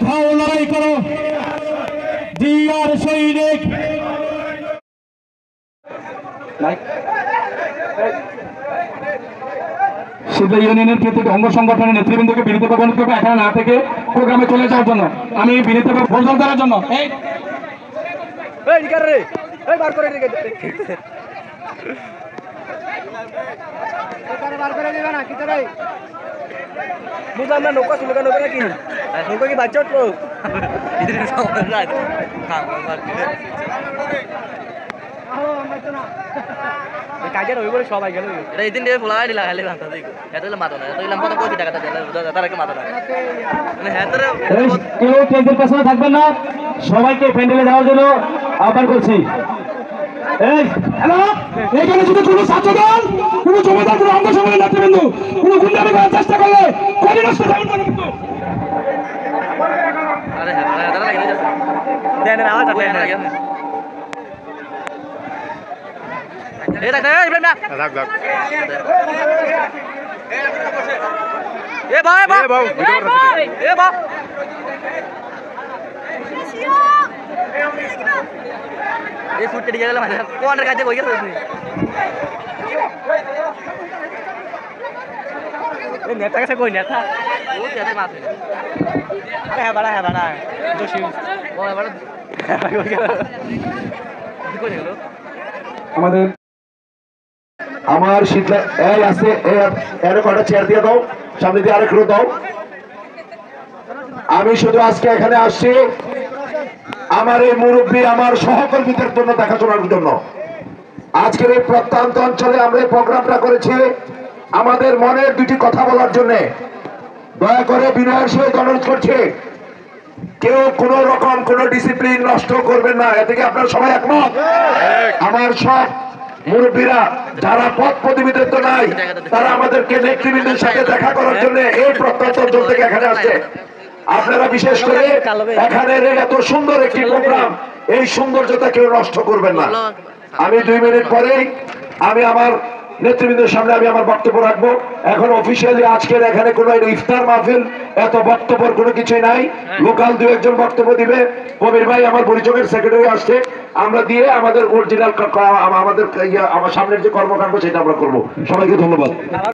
খাও লড়াই করো জিয়ার সৈনিক। সিদ্ধা ইউনিয়নের প্রত্যেক অঙ্গ সংগঠনের নেতৃবৃন্দকে বিনীতভাবে অনুরোধ করবো এখানে না থেকে প্রোগ্রামে চলে যাওয়ার জন্য। আমি বিনীতভাবে বলতে দেওয়ার জন্য বুঝলাম না নৌকা শুনবে নৌকা নাকি নৌকা কি বাচ্চা তো কাজের ওই করে সবাই গেল এটা এই দিন দিয়ে ফুলা দিলা খালি ভান্তা দিই এত দিলে মাথা না এত দিলাম কত কোটি টাকা দিলে তারা কি মাথা না মানে হ্যাঁ তোরে কেউ স্টেজের পেছনে থাকবেন না, সবাইকে প্যান্ডেলে যাওয়ার জন্য আহ্বান করছি। এই হ্যালো, এখানে যদি কোনো ছাত্রদল, কোনো জমিদার, কোনো অঙ্গ সংগঠনের নেতৃবৃন্দ কোনো গুন্ডামি করার চেষ্টা করলে কঠিনস্থ থাকবেন না কিন্তু। আরে হ্যাঁ তারা লাগিয়ে যাচ্ছে দেন না আওয়াজ দেন না এই দেখ এই ইব্রাহিম না রাখ রাখ এ ভাই ভাই এ ভাই এই ফুটতে দিয়ে গেল মানে কোয়ান্টার কাছে কই গেছ তুমি এই নেতা কাছে কই নেতা ও যেতে মাথে হ্যাঁ বাড়া দোষী ও বাড়া কই গেল কই গেল আমাদের আমার শীতলা এই আছে এর কটা চেয়ার দিয়ে দাও, সামনে দিয়ে আরেকটু দাও। আমি শুধু আজকে এখানে আসছি আমার এই মুরব্বী আমার সহকর্মীদের জন্য দেখাশোনার জন্য। আজকের এই প্রত্যন্ত অঞ্চলে আমরা এই প্রোগ্রামটা করেছি আমাদের মনের দুটি কথা বলার জন্য। দয়া করে বিনয়ের সহিত অনুরোধ করছি কেউ কোন রকম কোন ডিসিপ্লিন নষ্ট করবেন না, এ থেকে আপনারা সবাই একমত। আমার সব মুরব্বীরা যারা পদ প্রতিনিধিত্ব নাই তারা আমাদেরকে নেতৃবৃন্দের সাথে দেখা করার জন্য এই প্রত্যন্ত অঞ্চল থেকে এখানে আসছে। আপনারা বিশেষ করে এখানের এত সুন্দর একটি প্রোগ্রাম, এই সৌন্দর্যতা কেউ নষ্ট করবেন না। আমি 2 মিনিট পরেই আমি আমার নেতৃবৃন্দের সামনে আমি আমার বক্তব্য রাখবো। এখন অফিসিয়ালি আজকের এখানে কোনো ইফতার মাহফিল এত বক্তব্যের কোনো কিছুই নাই। লোকাল 2-1 বক্তব্য দিবে। কবির ভাই আমার পরিচয়ের সেক্রেটারি আসছে, আমরা দিয়ে আমাদের অরিজিনাল আমাদের আমার সামনের যে কর্মকাণ্ড সেটা আমরা করবো। সবাইকে ধন্যবাদ।